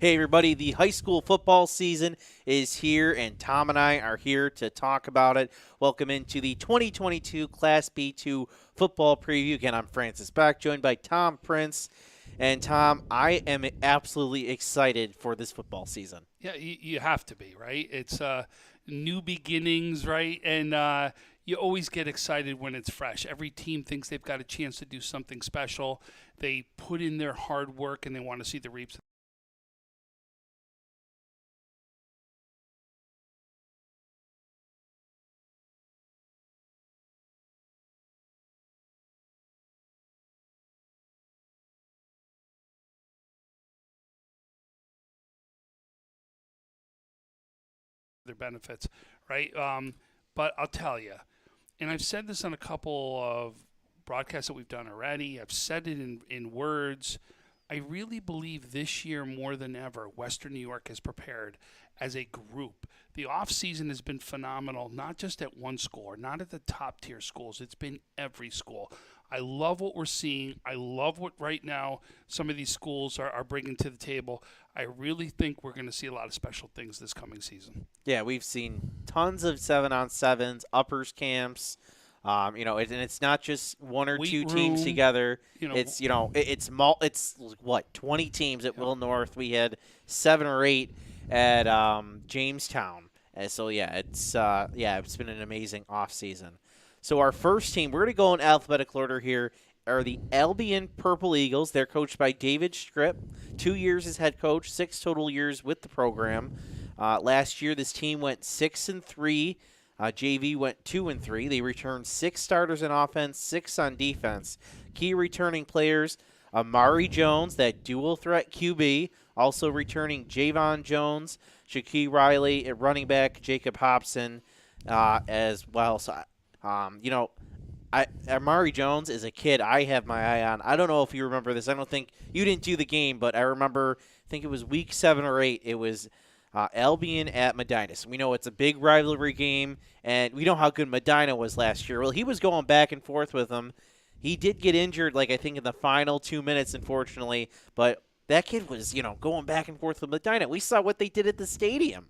Hey, everybody, the high school football season is here, and Tom and I are here to talk about it. Welcome into the 2022 Class B2 football preview. Again, I'm Francis Beck, joined by Tom Prince. And, Tom, I am absolutely excited for this football season. Yeah, you have to be, right? It's new beginnings, right? And you always get excited when it's fresh. Every team thinks they've got a chance to do something special. They put in their hard work, and they want to see the reaps. Their benefits, right? But I'll tell you, and I've said this on a couple of broadcasts that we've done already. I've said it in words. I really believe this year more than ever, Western New York is prepared as a group. The offseason has been phenomenal, not just at one school or not at the top tier schools. It's been every school. I love what we're seeing. I love what right now some of these schools are bringing to the table. I really think we're going to see a lot of special things this coming season. Yeah, we've seen tons of 7-on-7s, uppers camps. And it's not just one or two teams together. It's 20 teams at Will North. We had 7 or 8 at Jamestown. And so it's been an amazing off season. So our first team, we're going to go in alphabetical order here, are the Albion Purple Eagles. They're coached by David Stripp. 2 years as head coach, 6 total years with the program. Last year, this team went 6-3. JV went 2-3. They returned 6 starters on offense, 6 on defense. Key returning players: Amari Jones, that dual threat QB, also returning Javon Jones, Shaquille Riley at running back, Jacob Hobson as well. So, Amari Jones is a kid I have my eye on. I don't know if you remember this. I don't think you didn't do the game, but I remember. I think it was week 7 or 8. It was Albion at Medina. So we know it's a big rivalry game, and we know how good Medina was last year. Well, he was going back and forth with them. He did get injured, I think, in the final 2 minutes, unfortunately. But that kid was, going back and forth with Medina. We saw what they did at the stadium.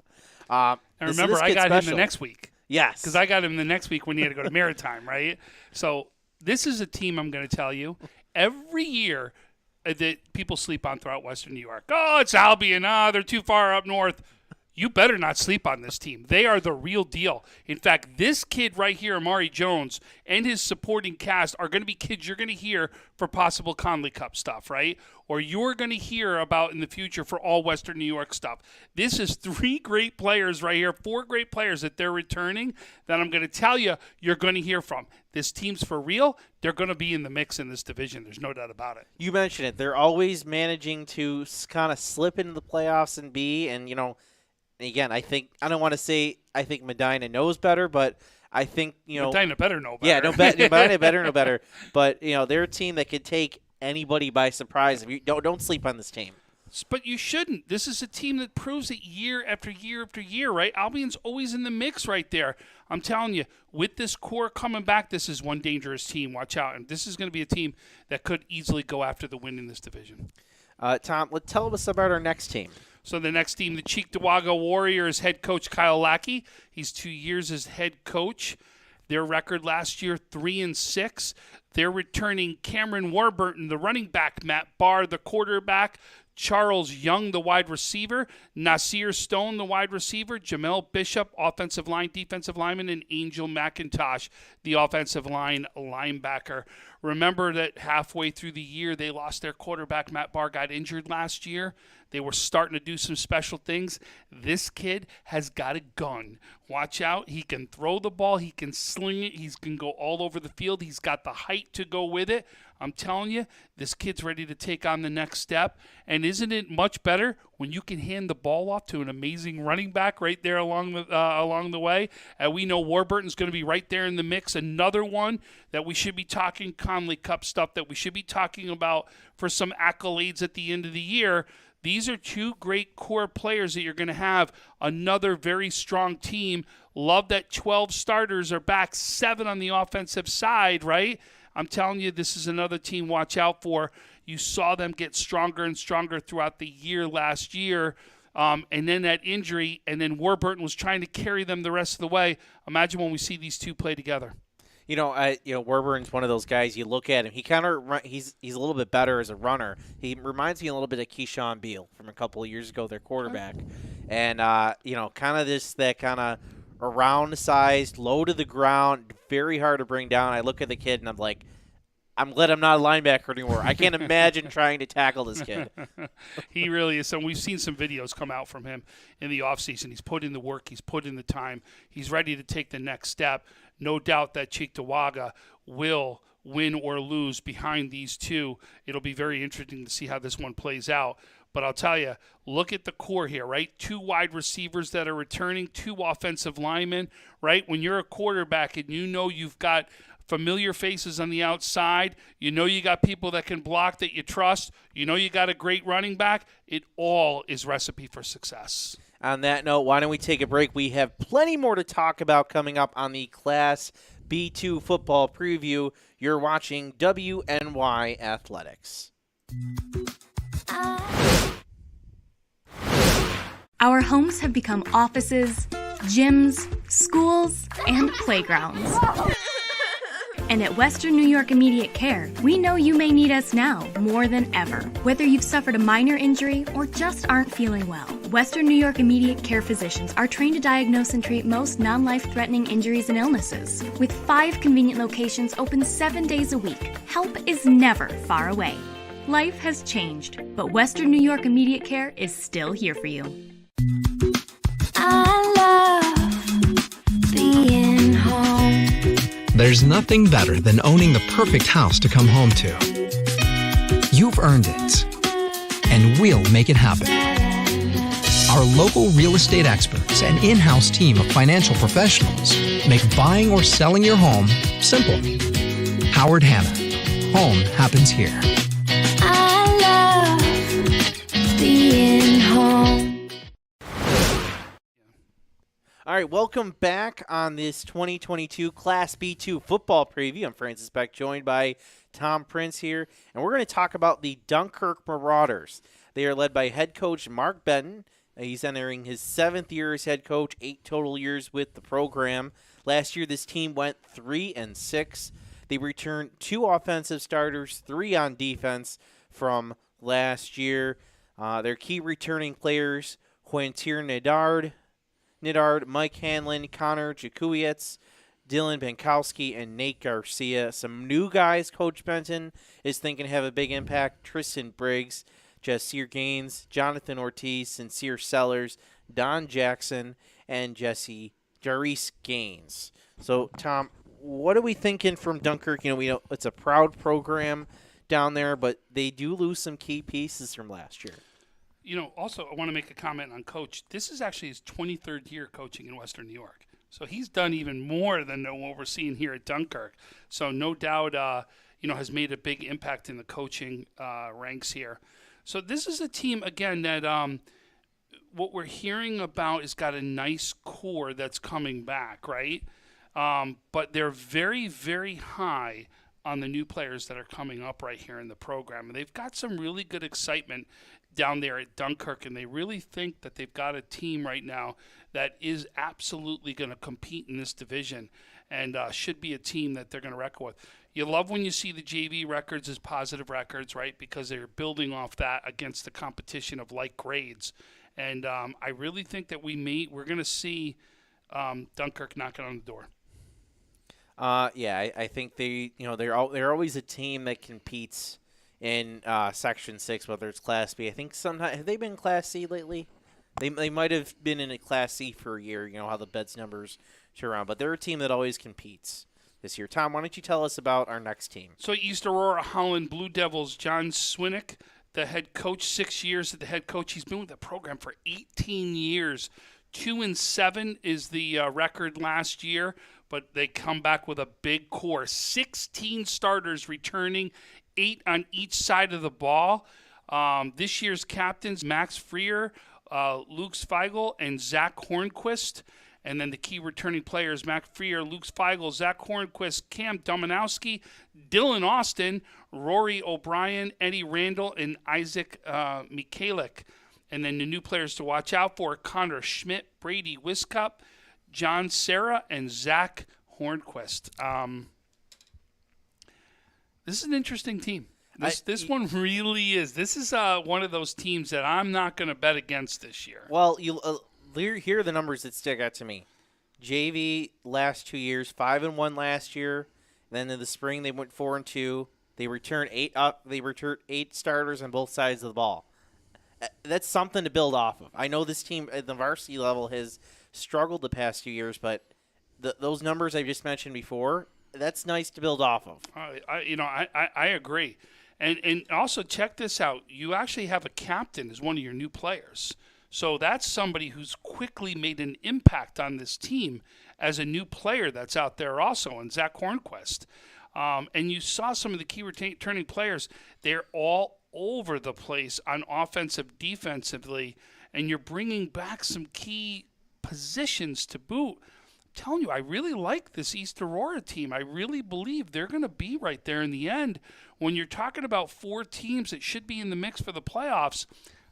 I remember I got him the next week. Yes. Because I got him the next week when he had to go to Maritime, right? So this is a team, I'm going to tell you, every year that people sleep on throughout Western New York. Oh, it's Albion. They're too far up north. You better not sleep on this team. They are the real deal. In fact, this kid right here, Amari Jones, and his supporting cast are going to be kids you're going to hear for possible Conley Cup stuff, right? Or you're going to hear about in the future for all Western New York stuff. This is 3 great players right here, 4 great players that they're returning that I'm going to tell you you're going to hear from. This team's for real. They're going to be in the mix in this division. There's no doubt about it. You mentioned it. They're always managing to kind of slip into the playoffs and again, I think Medina knows better, but I think Medina better know better. Yeah, Medina better know better. But they're a team that could take anybody by surprise. If you don't sleep on this team. But you shouldn't. This is a team that proves it year after year after year, right? Albion's always in the mix right there. I'm telling you, with this core coming back, this is one dangerous team. Watch out. And this is going to be a team that could easily go after the win in this division. Tom, tell us about our next team. So the next team, the Cheektowaga Warriors head coach Kyle Lackey. He's 2 years as head coach. Their record last year, 3-6. They're returning Cameron Warburton, the running back, Matt Barr, the quarterback, Charles Young, the wide receiver, Nasir Stone, the wide receiver, Jamel Bishop, offensive line, defensive lineman, and Angel McIntosh, the offensive line linebacker. Remember that halfway through the year, they lost their quarterback. Matt Barr got injured last year. They were starting to do some special things. This kid has got a gun. Watch out. He can throw the ball. He can sling it. He can go all over the field. He's got the height to go with it. I'm telling you, this kid's ready to take on the next step. And isn't it much better when you can hand the ball off to an amazing running back right there along the way? And we know Warburton's going to be right there in the mix. Another one that we should be talking Conley Cup stuff, that we should be talking about for some accolades at the end of the year. These are 2 great core players that you're going to have. Another very strong team. Love that 12 starters are back, 7 on the offensive side, right? I'm telling you, this is another team watch out for. You saw them get stronger and stronger throughout the year last year. And then that injury, and then Warburton was trying to carry them the rest of the way. Imagine when we see these two play together. Warburton's one of those guys. You look at him; he's a little bit better as a runner. He reminds me a little bit of Keyshawn Beal from a couple of years ago, their quarterback, and kind of that kind of around sized, low to the ground, very hard to bring down. I look at the kid and I'm like, I'm glad I'm not a linebacker anymore. I can't imagine trying to tackle this kid. He really is. So we've seen some videos come out from him in the offseason. He's put in the work. He's put in the time. He's ready to take the next step. No doubt that Cheektowaga will win or lose behind these two. It'll be very interesting to see how this one plays out. But I'll tell you, look at the core here, right? 2 wide receivers that are returning, 2 offensive linemen, right? When you're a quarterback and you know you've got familiar faces on the outside, you know you got people that can block that you trust, you know you got a great running back, it all is recipe for success. On that note, why don't we take a break? We have plenty more to talk about coming up on the Class B2 football preview. You're watching WNY Athletics. Our homes have become offices, gyms, schools, and playgrounds. And at Western New York Immediate Care, we know you may need us now more than ever. Whether you've suffered a minor injury or just aren't feeling well, Western New York Immediate Care physicians are trained to diagnose and treat most non-life-threatening injuries and illnesses. With 5 convenient locations open 7 days a week, help is never far away. Life has changed, but Western New York Immediate Care is still here for you. I love being home. There's nothing better than owning the perfect house to come home to. You've earned it, and we'll make it happen. Our local real estate experts and in-house team of financial professionals make buying or selling your home simple. Howard Hanna. Home happens here. I love being home. All right, welcome back on this 2022 Class B2 football preview. I'm Francis Beck, joined by Tom Prince here, and we're going to talk about the Dunkirk Marauders. They are led by head coach Mark Benton. He's entering his 7th year as head coach, 8 total years with the program. Last year, this team went 3-6. They returned 2 offensive starters, 3 on defense from last year. Their key returning players, Quintier Nidard, Mike Hanlon, Connor Jakuietz, Dylan Bankowski, and Nate Garcia. Some new guys Coach Benton is thinking have a big impact. Tristan Briggs, Jasir Gaines, Jonathan Ortiz, Sincere Sellers, Don Jackson, and Jarice Gaines. So, Tom, what are we thinking from Dunkirk? We know it's a proud program down there, but they do lose some key pieces from last year. Also, I want to make a comment on Coach. This is actually his 23rd year coaching in Western New York. So he's done even more than what we're seeing here at Dunkirk. So no doubt, has made a big impact in the coaching ranks here. So this is a team, again, that what we're hearing about is got a nice core that's coming back, right? But they're very, very high on the new players that are coming up right here in the program. And they've got some really good excitement down there at Dunkirk, and they really think that they've got a team right now that is absolutely going to compete in this division and should be a team that they're going to reckon with. You love when you see the JV records as positive records, right, because they're building off that against the competition of like grades. And I really think that we're going to see Dunkirk knocking on the door. I think they're always a team that competes in Section 6, whether it's Class B. I think sometimes, have they been Class C lately? They might have been in a Class C for a year, how the Beds numbers turn around. But they're a team that always competes this year. Tom, why don't you tell us about our next team? So East Aurora, Holland Blue Devils, John Swinic, the head coach, 6 years as the head coach. He's been with the program for 18 years. 2-7 is the record last year, but they come back with a big core. 16 starters returning, 8 on each side of the ball. This year's captains, Max Freer, Luke Feigl, and Zach Hornquist. And then the key returning players, Mac Freer, Luke Feigl, Zach Hornquist, Cam Dominowski, Dylan Austin, Rory O'Brien, Eddie Randall, and Isaac Michalik. And then the new players to watch out for, Connor Schmidt, Brady Wiskup, John Serra, and Zach Hornquist. This is an interesting team. This one really is. This is one of those teams that I'm not going to bet against this year. Well, here are the numbers that stick out to me. JV last 2 years, 5-1 last year. Then in the spring they went 4-2. They returned 8 starters on both sides of the ball. That's something to build off of. I know this team at the varsity level has struggled the past few years, but those numbers I just mentioned before, that's nice to build off of. I agree. And also check this out. You actually have a captain as one of your new players. So that's somebody who's quickly made an impact on this team as a new player that's out there also, and Zach Hornquist. And you saw some of the key returning players. They're all over the place on offensive, defensively, and you're bringing back some key positions to boot. I'm telling you, I really like this East Aurora team. I really believe they're going to be right there in the end. When you're talking about 4 teams that should be in the mix for the playoffs,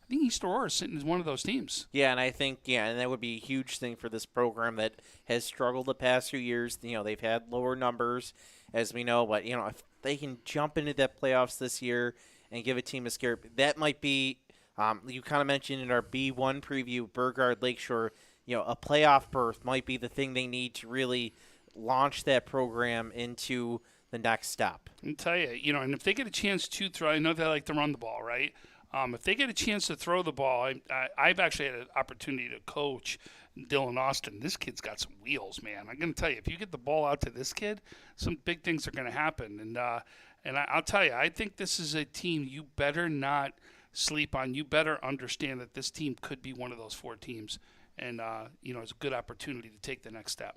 I think East Aurora is sitting as one of those teams. Yeah, and I think, and that would be a huge thing for this program that has struggled the past few years. They've had lower numbers, as we know, but, if they can jump into that playoffs this year and give a team a scare, that might be, you kind of mentioned in our B1 preview, Burgard Lakeshore, a playoff berth might be the thing they need to really launch that program into the next step. I'll tell you, and if they get a chance to throw, I know they like to run the ball, right? If they get a chance to throw the ball, I've actually had an opportunity to coach Dylan Austin. This kid's got some wheels, man. I'm going to tell you, if you get the ball out to this kid, some big things are going to happen. And I'll tell you, I think this is a team you better not sleep on. You better understand that this team could be one of those 4 teams. And, it's a good opportunity to take the next step.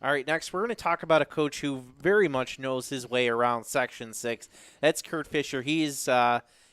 All right, next we're going to talk about a coach who very much knows his way around Section 6. That's Kurt Fisher. He is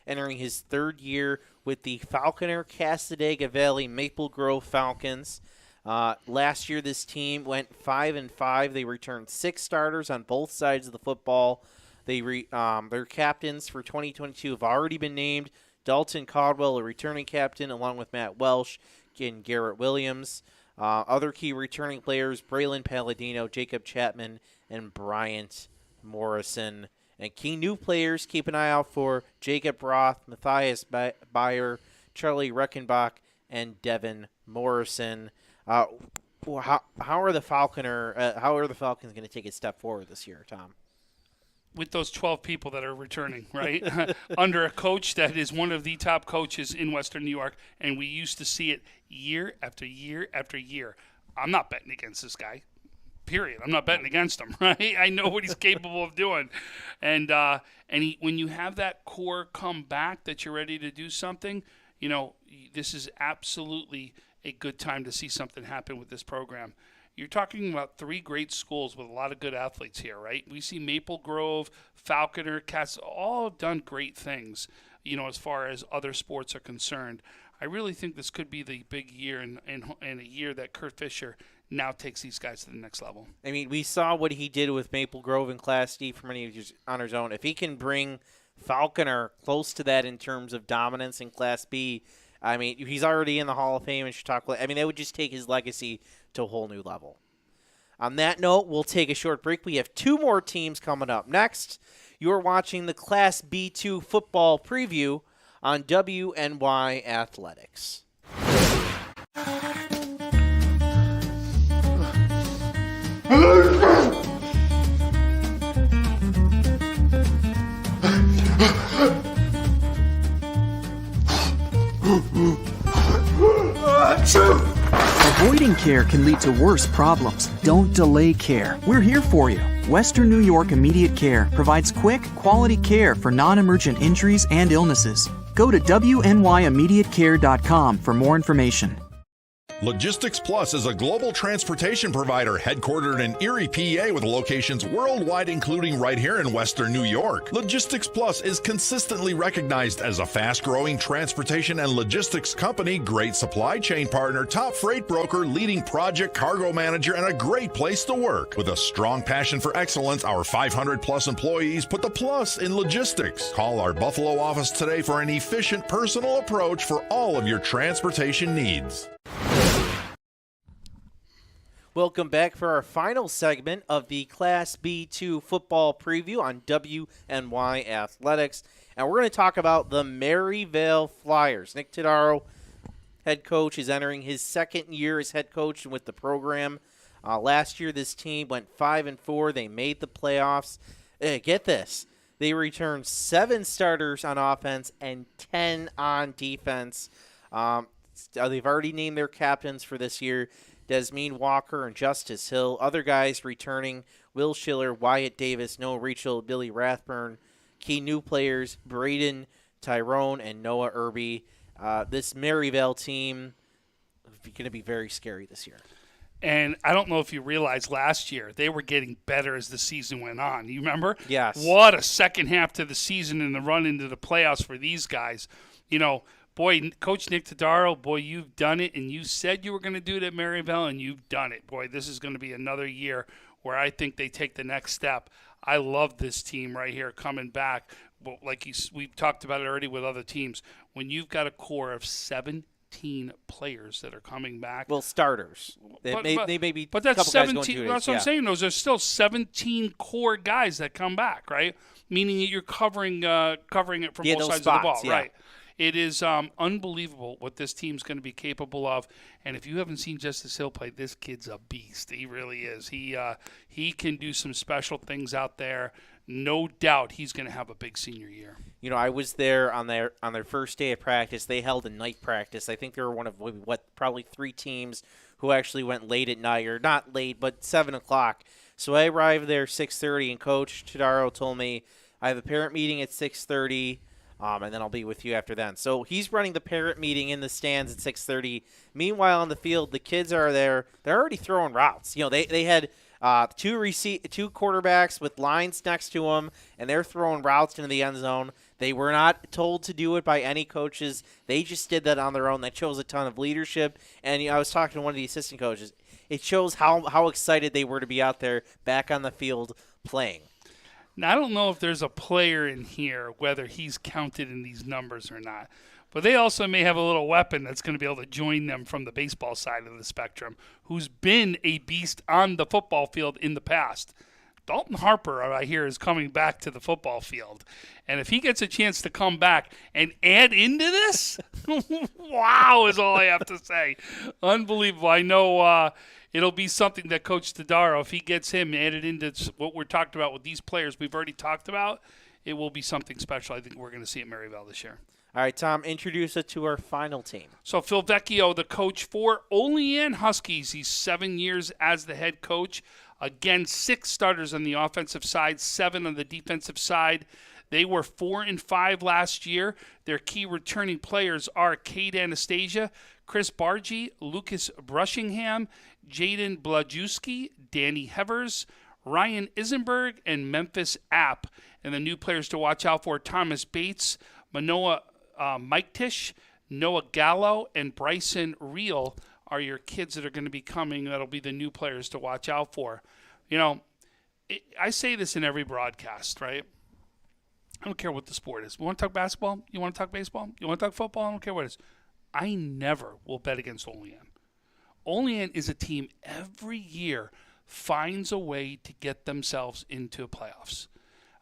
entering his 3rd year with the Falconer Cassadaga Valley Maple Grove Falcons. Last year, this team went 5-5. They returned 6 starters on both sides of the football. Their captains for 2022 have already been named. Dalton Caldwell, a returning captain, along with Matt Welsh and Garrett Williams. Other key returning players, Braylon Palladino, Jacob Chapman, and Bryant Morrison. And key new players, keep an eye out for Jacob Roth, Matthias Bayer, Charlie Reckenbach, and Devin Morrison. How are the Falcons going to take a step forward this year, Tom? With those 12 people that are returning, right? Under a coach that is one of the top coaches in Western New York, and we used to see it year after year after year. I'm not betting against this guy, period. I'm not betting against him, right? I know what he's capable of doing. And when you have that core come back that you're ready to do something, this is absolutely a good time to see something happen with this program. You're talking about 3 great schools with a lot of good athletes here, right? We see Maple Grove, Falconer, Cass, all have done great things, as far as other sports are concerned. I really think this could be the big year and a year that Kurt Fisher now takes these guys to the next level. I mean, we saw what he did with Maple Grove in Class D for many years on his own. If he can bring Falconer close to that in terms of dominance in Class B, I mean, he's already in the Hall of Fame in Chautauqua. I mean, that would just take his legacy to a whole new level. On that note, we'll take a short break. We have 2 more teams coming up. Next, you're watching the Class B2 football preview on WNY Athletics. Avoiding care can lead to worse problems. Don't delay care. We're here for you. Western New York Immediate Care provides quick, quality care for non-emergent injuries and illnesses. Go to WNYimmediatecare.com for more information. Logistics Plus is a global transportation provider headquartered in Erie, PA, with locations worldwide, including right here in Western New York. Logistics Plus is consistently recognized as a fast-growing transportation and logistics company, great supply chain partner, top freight broker, leading project cargo manager, and a great place to work. With a strong passion for excellence, our 500-plus employees put the plus in logistics. Call our Buffalo office today for an efficient, personal approach for all of your transportation needs. Welcome back for our final segment of the Class B2 football preview on WNY Athletics. And we're going to talk about the Maryvale Flyers. Nick Tadaro, head coach, is entering his second year as head coach with the program. Last year, this team went 5-4. They made the playoffs. Get this. They returned 7 starters on offense and 10 on defense. They've already named their captains for this year. Desmeen Walker and Justice Hill. Other guys returning: Will Schiller, Wyatt Davis, Noah Rachel, Billy Rathburn. Key new players: Braden Tyrone and Noah Irby. This Maryvale team is going to be very scary this year. And I don't know if you realized last year, they were getting better as the season went on. You remember? Yes. What a second half to the season and the run into the playoffs for these guys. You know, boy, Coach Nick Tadaro, boy, you've done it, and you said you were going to do it at Maryvale, and you've done it. Boy, this is going to be another year where I think they take the next step. I love this team right here coming back. Well, we've talked about it already with other teams. When you've got a core of 17 players that are coming back. Well, starters. They may be but that's a couple 17. guys going That's what I'm saying. There's still 17 core guys that come back, right? Meaning that you're covering it from both sides spots, of the ball, yeah. right? It is unbelievable what this team's going to be capable of. And if you haven't seen Justice Hill play, this kid's a beast. He really is. He can do some special things out there. No doubt he's going to have a big senior year. You know, I was there on their first day of practice. They held a night practice. I think they were one of probably 3 teams who actually went late at night, or not late, but 7 o'clock. So I arrived there 6:30, and Coach Tadaro told me I have a parent meeting at 6:30. And then I'll be with you after then. So he's running the parent meeting in the stands at 6:30. Meanwhile, on the field, the kids are there. They're already throwing routes. You know, they had two quarterbacks with lines next to them, and they're throwing routes into the end zone. They were not told to do it by any coaches. They just did that on their own. That shows a ton of leadership. And I was talking to one of the assistant coaches. It shows how excited they were to be out there back on the field playing. Now, I don't know if there's a player in here, whether he's counted in these numbers or not. But they also may have a little weapon that's going to be able to join them from the baseball side of the spectrum, who's been a beast on the football field in the past. Dalton Harper, I hear, is coming back to the football field. And if he gets a chance to come back and add into this, wow, is all I have to say. Unbelievable. I know it'll be something that Coach Tadaro, if he gets him added into what we're talking about with these players we've already talked about, it will be something special I think we're going to see at Maryvale this year. All right, Tom, introduce us to our final team. So Phil Vecchio, the coach for Olean Huskies. He's 7 years as the head coach. Again, 6 starters on the offensive side, 7 on the defensive side. They were 4-5 last year. Their key returning players are Cade Anastasia, Chris Bargy, Lucas Brushingham, Jaden Blajewski, Danny Hevers, Ryan Isenberg, and Memphis App. And the new players to watch out for: Thomas Bates, Manoa Mike Tish, Noah Gallo, and Bryson Reel are your kids that are going to be coming. That'll be the new players to watch out for. You know, I say this in every broadcast, right? I don't care what the sport is. You want to talk basketball? You want to talk baseball? You want to talk football? I don't care what it is. I never will bet against Olean. Olean is a team every year finds a way to get themselves into playoffs.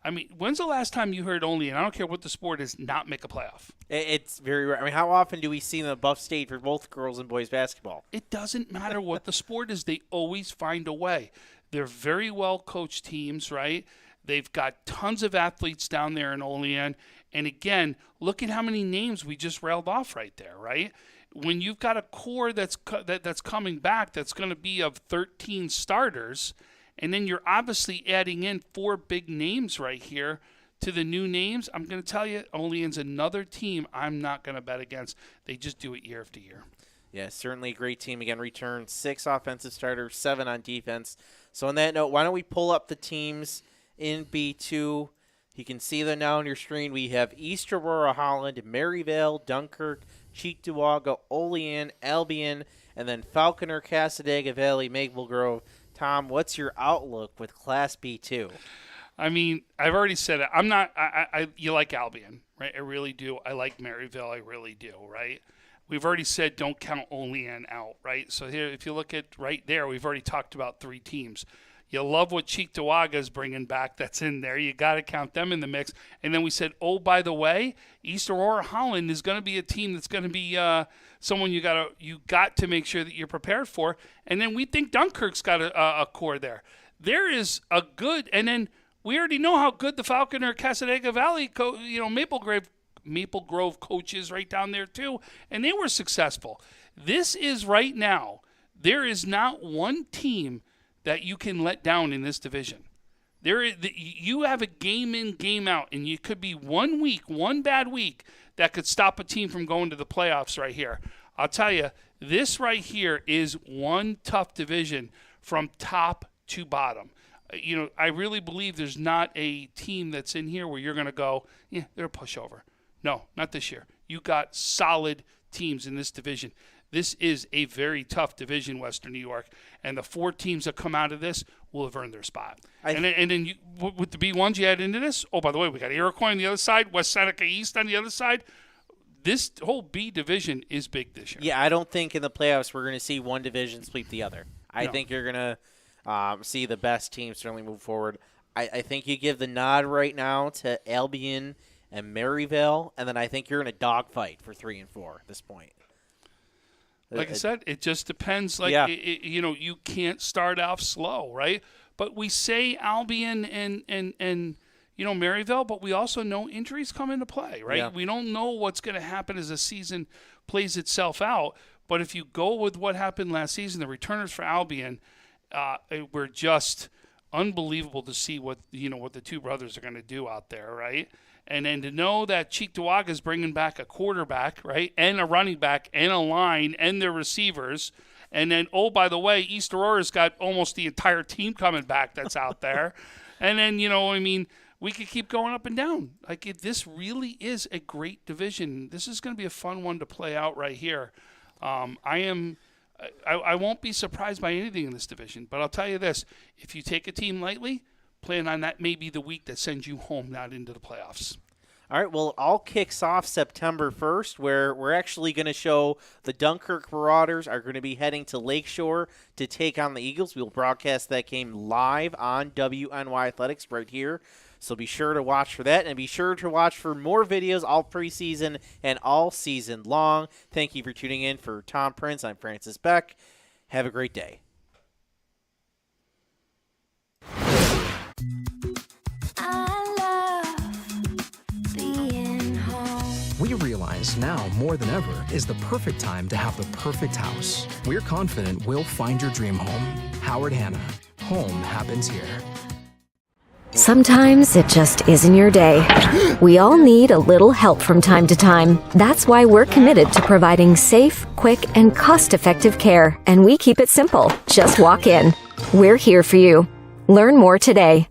I mean, when's the last time you heard Olean, I don't care what the sport is, not make a playoff? It's very rare. I mean, how often do we see them above state for both girls and boys basketball? It doesn't matter what the sport is. They always find a way. They're very well-coached teams, right? They've got tons of athletes down there in Olean. And again, look at how many names we just railed off right there, right? When you've got a core that's coming back that's going to be of 13 starters, and then you're obviously adding in 4 big names right here to the new names, I'm going to tell you, Olean's another team I'm not going to bet against. They just do it year after year. Yeah, certainly a great team. Again, returned 6 offensive starters, 7 on defense. So on that note, why don't we pull up the teams in B2? You can see them now on your screen. We have East Aurora, Holland, Maryvale, Dunkirk, Cheektowaga, Olean, Albion, and then Falconer, Cassadaga Valley, Maple Grove. Tom, what's your outlook with Class B2? I mean, I've already said it. I'm not. You like Albion, right? I really do. I like Maryvale. I really do, right? We've already said don't count Olean out, right? So here, if you look at right there, we've already talked about 3 teams. You love what Cheektowaga is bringing back that's in there. You got to count them in the mix. And then we said, oh, by the way, East Aurora Holland is going to be a team that's going to be someone you got to make sure that you're prepared for. And then we think Dunkirk's got a core there. There is a good, and then we already know how good the Falconer Cassadaga Valley, Maple Grove coaches right down there too, and they were successful. This is right now, there is not one team that you can let down in this division. You have a game in, game out, and you could be one bad week that could stop a team from going to the playoffs right here. I'll tell you, this right here is one tough division from top to bottom. I really believe there's not a team that's in here where you're going to go, yeah, they're a pushover. No, not this year. You got solid teams in this division. This is a very tough division, Western New York, and the 4 teams that come out of this will have earned their spot. And then with the B1s you add into this, oh, by the way, we got Iroquois on the other side, West Seneca East on the other side. This whole B division is big this year. Yeah, I don't think in the playoffs we're going to see one division sweep the other. I think you're going to see the best teams certainly move forward. I think you give the nod right now to Albion and Maryvale, and then I think you're in a dogfight for 3 and 4 at this point. Like I said, it just depends. You can't start off slow, right? But we say Albion and Maryvale, but we also know injuries come into play, right? Yeah. We don't know what's going to happen as the season plays itself out. But if you go with what happened last season, the returners for Albion were just unbelievable to see what the 2 brothers are going to do out there, right? And then to know that Cheektowaga is bringing back a quarterback, right, and a running back and a line and their receivers. And then, oh, by the way, East Aurora's got almost the entire team coming back that's out there. And then, we could keep going up and down. This really is a great division. This is going to be a fun one to play out right here. I won't be surprised by anything in this division. But I'll tell you this, if you take a team lightly, plan on that may be the week that sends you home, not into the playoffs. All right, well, it all kicks off September 1st, where we're actually going to show the Dunkirk Marauders are going to be heading to Lakeshore to take on the Eagles. We'll broadcast that game live on WNY Athletics right here. So be sure to watch for that, and be sure to watch for more videos all preseason and all season long. Thank you for tuning in. For Tom Prince, I'm Francis Beck. Have a great day. We realize now more than ever is the perfect time to have the perfect house. We're confident we'll find your dream home. Howard Hanna. Home happens here. Sometimes it just isn't your day. We all need a little help from time to time. That's why we're committed to providing safe, quick, and cost-effective care. And we keep it simple. Just walk in. We're here for you. Learn more today